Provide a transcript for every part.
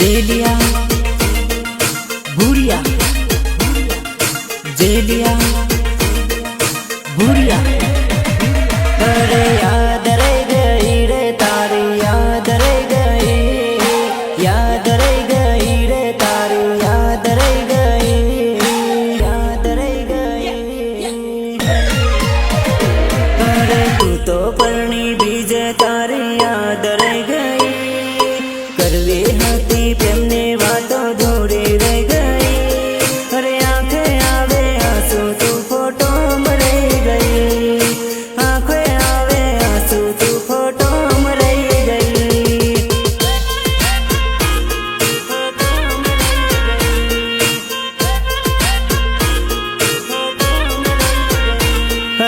जेलिया भूरिया जेलिया भूरिया अरे याद रह गई रे तारी याद रह गई रे तारी याद रह गई अरे तू तो परणी बीजे तारी याद रह गई करवी हती प्रेमने वातो धोरी रह गई अरे आंखें आवे आंसू तू फोटो मरई गई आंखें आवे आंसू तू फोटो मरई गई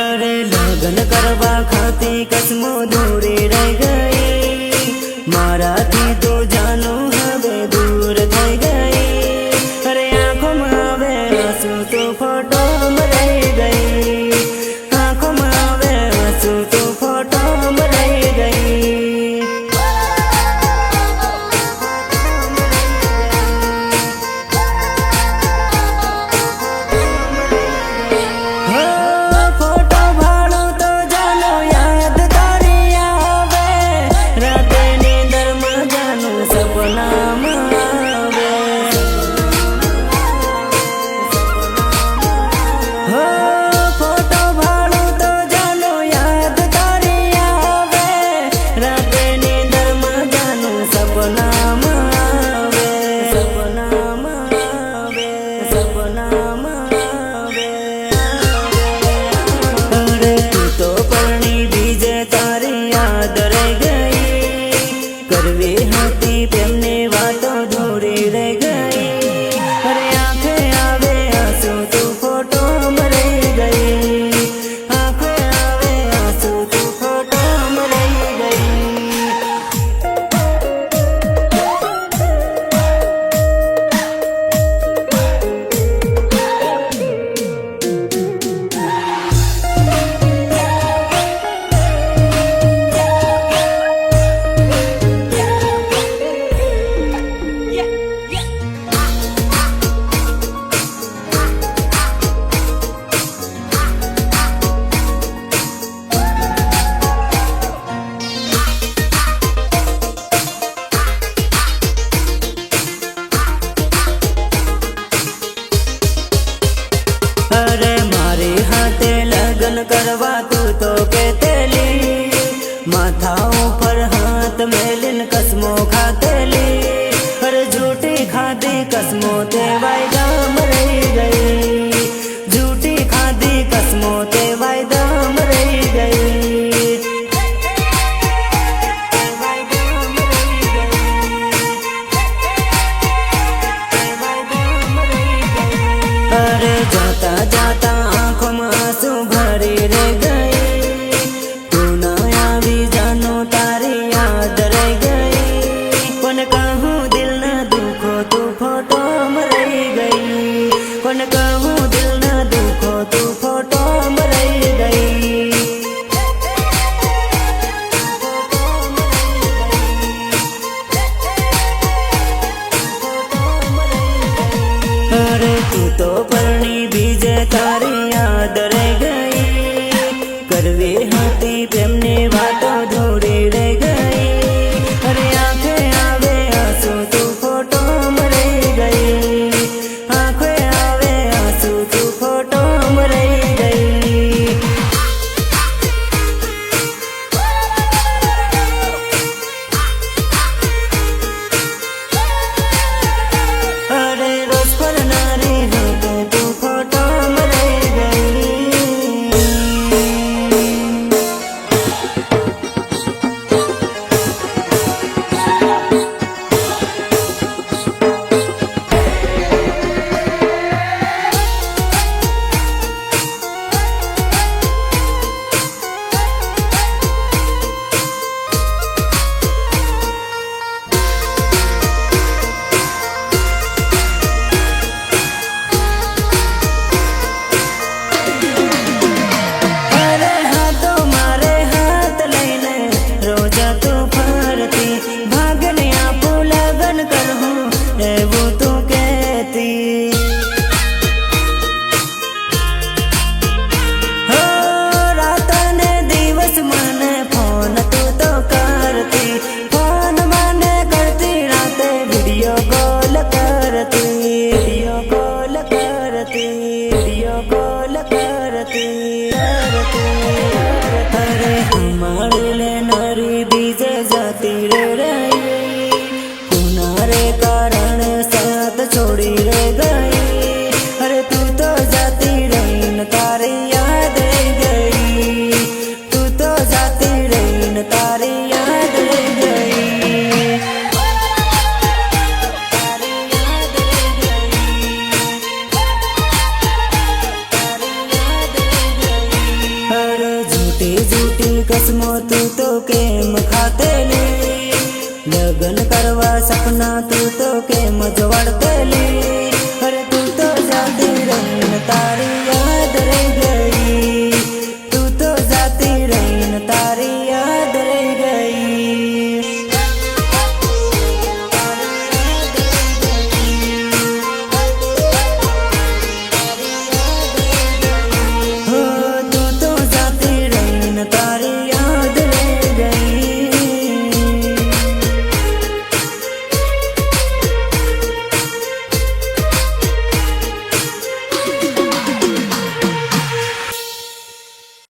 अरे लगन करवा खाती कसमो दूरी रह गई मारा थी तो जानो हवे दूर थई गई अरे आंखों में आवे आंसू तो फोटो मरई गई आंखों में आवे आंसू तो फोटो मरई गई फोटो भाड़ो तो जानो याद तारी आवे राते नींदर में जानो सपना में आवे फोटो भाड़ो तो जानो याद तारी आवे राते नींदर में जानो सपना में आवे सपना में आवे सपना में आवे अरे तू तो परणी बीजे तारी याद रह गई करवी हती प्रेमने वातो धोरी रह गई अरे आंखें आवे आंसू तू फोटो मरई गई आंखें आवे आंसू तू फोटो मरई गई अरे मारे हाथे लगन करवा तू तो कहतेली माथा ऊपर हाथ मेलिन कसमो खातेली अरे झूठी खादी कसमो ते वायदा मरई गई झूठी खादी कसमो ते वायदा मरई गई अरे जाता जाता आंखों में आंसू भरी रह गई तू ना आवी जानो तारी याद रह गई कौन कहूँ दिल ना दुखो तू फोटो मरई गई कौन कहूँ दिल ना दुखो तू फोटो मरई गई अरे तू तो परणी बीजे तारी याद रह गई करवी हती प्रेमने वातो धोरी रह गई अरे आंखें आवे आंसू तू फोटो मरई गई आंखें आवे आंसू तू फोटो मरई गई अरे रोज पर नारी होते તું તો કેમ ખાતે ને લગ્ન કરવા સપના તું તો